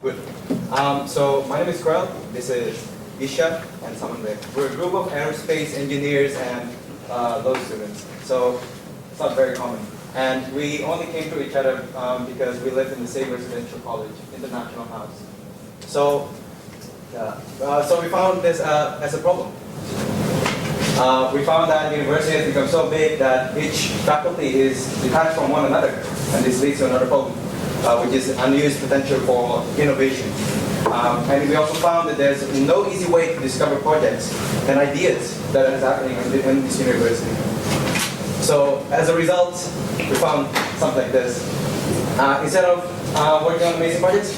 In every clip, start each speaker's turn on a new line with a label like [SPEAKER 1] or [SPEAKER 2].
[SPEAKER 1] Good. So my name is Krell. This is Isha and someone there. We're a group of aerospace engineers and law students. So it's not very common. And we only came to each other because we lived in the same residential college, International House. So, so we found this as a problem. We found that university has become so big that each faculty is detached from one another, and this leads to another problem, which is unused potential for innovation. And we also found that there's no easy way to discover projects and ideas that are happening in this university. So as a result, we found something like this. Instead of working on amazing projects,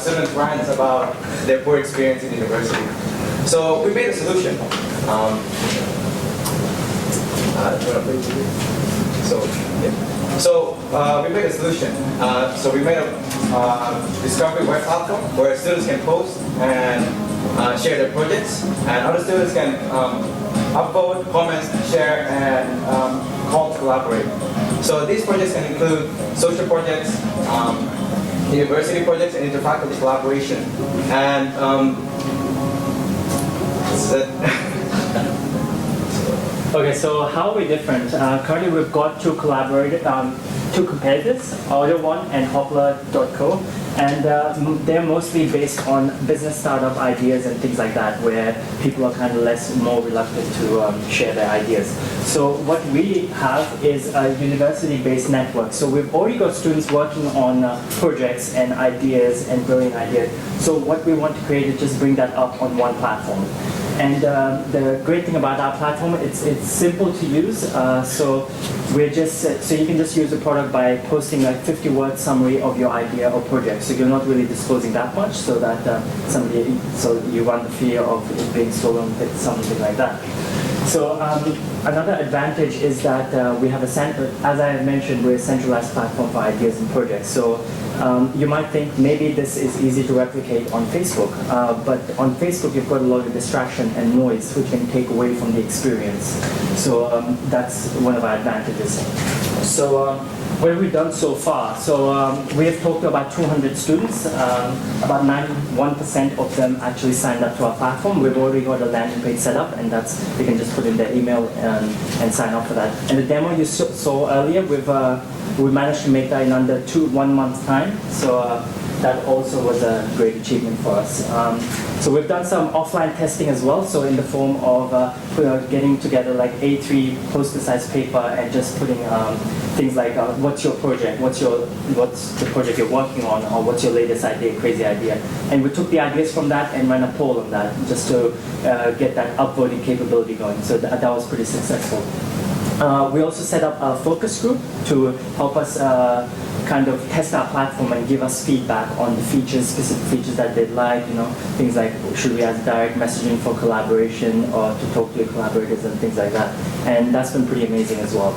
[SPEAKER 1] students rant about their poor experience in university. So we made a solution. We made a solution. So we made a discovery web platform where students can post and share their projects, and other students can upvote, comment, share, and call to collaborate. So these projects can include social projects, university projects, and interfaculty collaboration. And that's it.
[SPEAKER 2] Okay, so how are we different? Currently we've got two competitors, AudioOne and Hoppler.co, and they're mostly based on business startup ideas and things like that, where people are kind of more reluctant to share their ideas. So what we have is a university-based network. So we've already got students working on projects and ideas and brilliant ideas. So what we want to create is just bring that up on one platform. And the great thing about our platform, it's simple to use. So you can just use the product by posting a 50-word summary of your idea or project. So you're not really disclosing that much, so that so you run the fear of it being stolen, something like that. So another advantage is that we have as I mentioned, we're a centralized platform for ideas and projects. So you might think maybe this is easy to replicate on Facebook, but on Facebook you've got a lot of distraction and noise which can take away from the experience. So that's one of our advantages. So what have we done so far? So we have talked to about 200 students. About 91% of them actually signed up to our platform. We've already got a landing page set up, and they can just put in their email and sign up for that. And the demo you saw earlier, we managed to make that in under 1 month's time. So that also was a great achievement for us. So we've done some offline testing as well. So in the form of getting together like A3 poster-sized paper and just putting things like what's your project, what's the project you're working on, or what's your latest idea, crazy idea. And we took the ideas from that and ran a poll on that just to get that upvoting capability going. So that was pretty successful. We also set up a focus group to help us kind of test our platform and give us feedback on the specific features that they'd like, things like should we add direct messaging for collaboration or to talk to your collaborators and things like that. And that's been pretty amazing as well.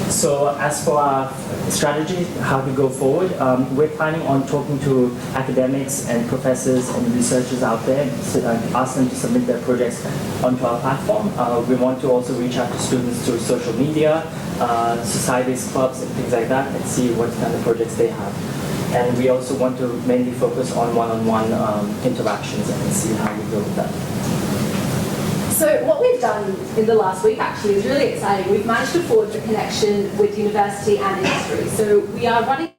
[SPEAKER 2] So as for our strategy, how to go forward, we're planning on talking to academics and professors and researchers out there and ask them to submit their projects onto our platform. We want to also reach out to students through social media, societies, clubs, and things like that, and see what kind of projects they have. And we also want to mainly focus on one-on-one interactions and see how we go with that.
[SPEAKER 3] So what we've done in the last week actually is really exciting. We've managed to forge a connection with university and industry. So we are running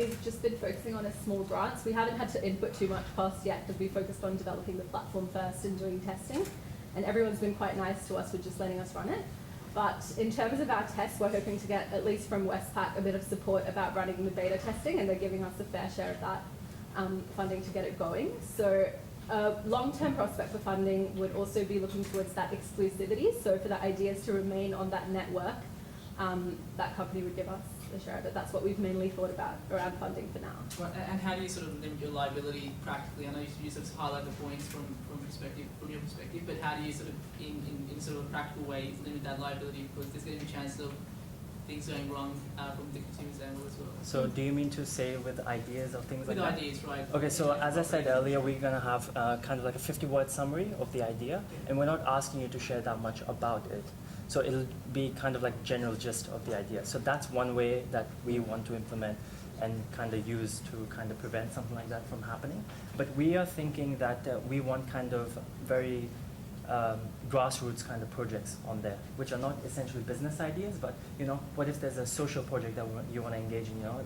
[SPEAKER 3] we've just been focusing on a small grants. We haven't had to input too much cost yet because we focused on developing the platform first and doing testing. And everyone's been quite nice to us with just letting us run it. But in terms of our tests, we're hoping to get, at least from Westpac, a bit of support about running the beta testing, and they're giving us a fair share of that funding to get it going. So a long-term prospect for funding would also be looking towards that exclusivity. So for the ideas to remain on that network, that company would give us a share of it. That's what we've mainly thought about around funding for now.
[SPEAKER 4] Well, and how do you sort of limit your liability practically? I know you sort of highlight the points from your perspective, but how do you sort of, in sort of a practical way, limit that liability? Because there's going to be a chance of things going wrong from the consumer's angle as well.
[SPEAKER 2] So do you mean to say with ideas or things
[SPEAKER 4] With
[SPEAKER 2] like that?
[SPEAKER 4] ideas, right?
[SPEAKER 2] Okay, so as I said earlier, we're going to have kind of like a 50-word summary of the idea, and we're not asking you to share that much about it. So it'll be kind of like general gist of the idea. So that's one way that we want to implement and kind of use to kind of prevent something like that from happening. But we are thinking that we want kind of very grassroots kind of projects on there, which are not essentially business ideas, but you know, what if there's a social project that you want to engage in? You know,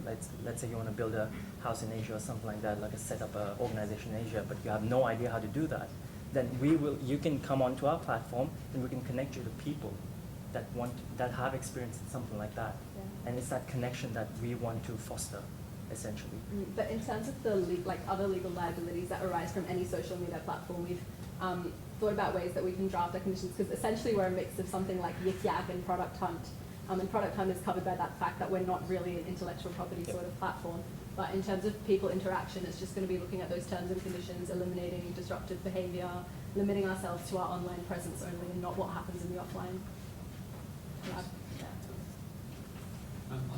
[SPEAKER 2] let's say you want to build a house in Asia or something like that, like a set up an organization in Asia, but you have no idea how to do that. Then you can come onto our platform and we can connect you to people that have experience in something like that. Yeah. And it's that connection that we want to foster, essentially.
[SPEAKER 3] But in terms of the other legal liabilities that arise from any social media platform, we've thought about ways that we can draft our conditions, because essentially we're a mix of something like Yik Yak and Product Hunt. And Product Hunt is covered by that fact that we're not really an intellectual property sort of platform. But in terms of people interaction, it's just going to be looking at those terms and conditions, eliminating disruptive behavior, limiting ourselves to our online presence only and not what happens in the offline.
[SPEAKER 5] I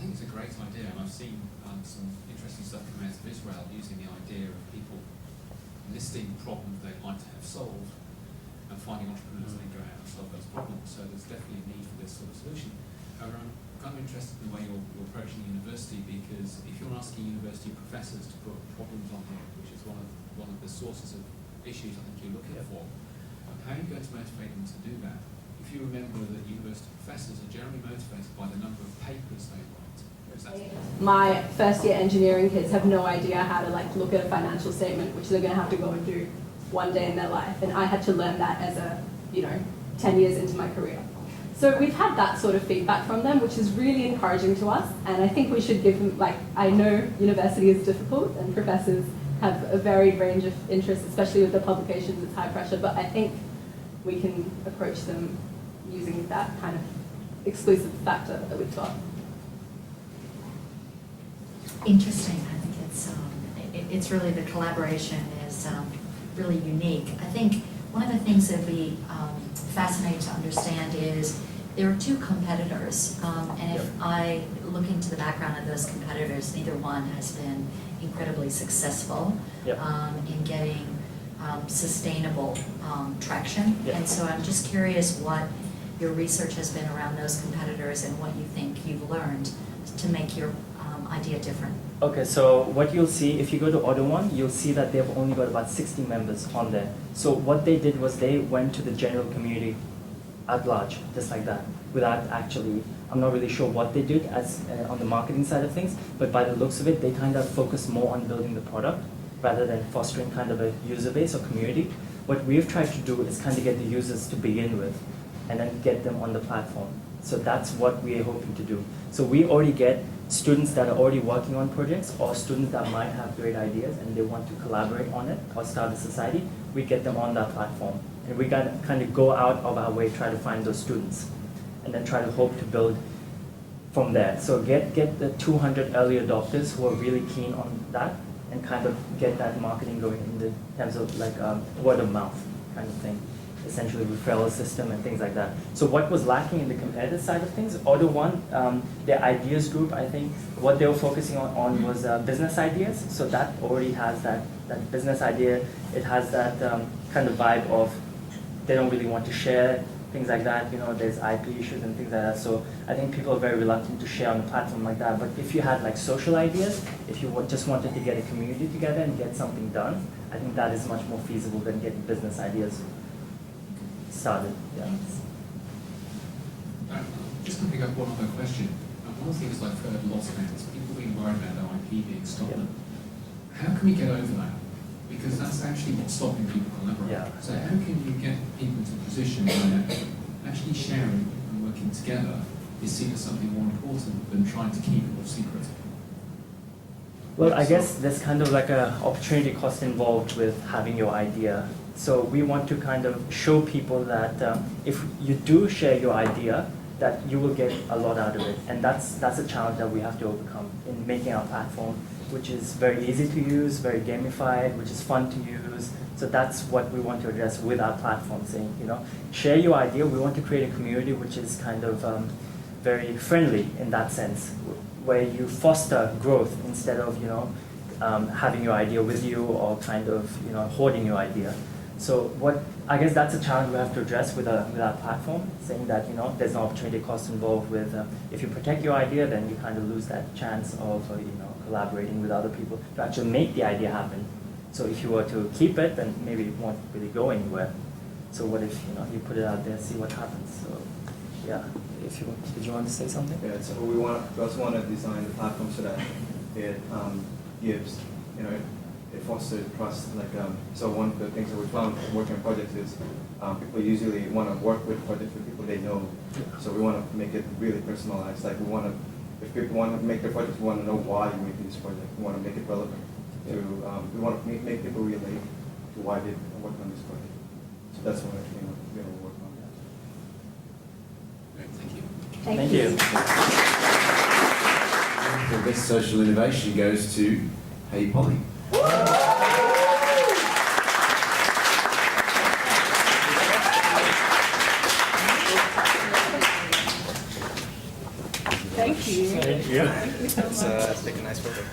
[SPEAKER 5] think it's a great idea, and I've seen some interesting stuff coming out of Israel using the idea of people listing problems they'd like to have solved and finding entrepreneurs that go out and solve those problems. So there's definitely a need for this sort of solution. However, I'm kind of interested in the way you're approaching the university, because if you're asking university professors to put problems on here, which is one of the sources of issues I think you're looking for, how are you going to motivate them to do that? If you remember that university professors are generally motivated by the number of papers they write.
[SPEAKER 3] My first year engineering kids have no idea how to look at a financial statement, which they're going to have to go and do one day in their life. And I had to learn that as 10 years into my career. So we've had that sort of feedback from them, which is really encouraging to us. And I think we should give them, I know university is difficult and professors have a varied range of interests, especially with the publications, it's high pressure, but I think we can approach them using that kind of exclusive factor that we've got.
[SPEAKER 6] Interesting. I think it's really, the collaboration is really unique. I think one of the things that would be fascinating to understand is there are two competitors, and if I look into the background of those competitors, neither one has been incredibly successful in getting sustainable traction. And so I'm just curious what your research has been around those competitors and what you think you've learned to make your idea different.
[SPEAKER 2] Okay, so what you'll see, if you go to AutoOne, you'll see that they've only got about 60 members on there. So what they did was they went to the general community at large, just like that, without actually, I'm not really sure what they did as on the marketing side of things, but by the looks of it, they kind of focused more on building the product rather than fostering kind of a user base or community. What we've tried to do is kind of get the users to begin with and then get them on the platform. So that's what we're hoping to do. So we already get students that are already working on projects or students that might have great ideas and they want to collaborate on it or start a society. We get them on that platform. And we got to kind of go out of our way, try to find those students and then try to hope to build from there. So get the 200 early adopters who are really keen on that and kind of get that marketing going in the terms of word of mouth kind of thing. Essentially referral system and things like that. So what was lacking in the competitive side of things, AutoOne, their ideas group, I think what they were focusing on was business ideas. So that already has that business idea. It has that kind of vibe of they don't really want to share, things like that. There's IP issues and things like that. So I think people are very reluctant to share on a platform like that. But if you had social ideas, if you just wanted to get a community together and get something done, I think that is much more feasible than getting business ideas started.
[SPEAKER 5] Just to pick up one other question. One of the things I've heard lots about is people being worried about being stolen. How can we get over that? Because that's actually what's stopping people collaborating.
[SPEAKER 2] Yeah.
[SPEAKER 5] So how can you get people to a position where actually sharing and working together is seen as something more important than trying to keep it all secret?
[SPEAKER 2] Well, I guess there's kind of like a opportunity cost involved with having your idea. So we want to kind of show people that if you do share your idea, that you will get a lot out of it. And that's a challenge that we have to overcome in making our platform, which is very easy to use, very gamified, which is fun to use. So that's what we want to address with our platform, saying, share your idea. We want to create a community which is kind of very friendly in that sense, where you foster growth instead of having your idea with you or kind of hoarding your idea. So I guess that's a challenge we have to address with our platform, saying that there's an opportunity cost involved with if you protect your idea, then you kind of lose that chance of collaborating with other people to actually make the idea happen. So if you were to keep it, then maybe it won't really go anywhere. So what if you put it out there, see what happens? So yeah, did you want to say something?
[SPEAKER 1] Yeah, so we also want to design the platform so that it gives, it fosters trust. So one of the things that we found working on projects is people usually want to work with projects with people they know. So we want to make it really personalized. Like if people want to make their projects, we want to know why you're making this project. We want to make it relevant. We want to make people relate to why they work on this project. So that's what we're going to work on.
[SPEAKER 5] Great, thank you.
[SPEAKER 2] Thank you.
[SPEAKER 7] The best social innovation goes to HeyPoly.
[SPEAKER 3] Thank you.
[SPEAKER 2] Thank you.
[SPEAKER 1] Let's take a nice photo.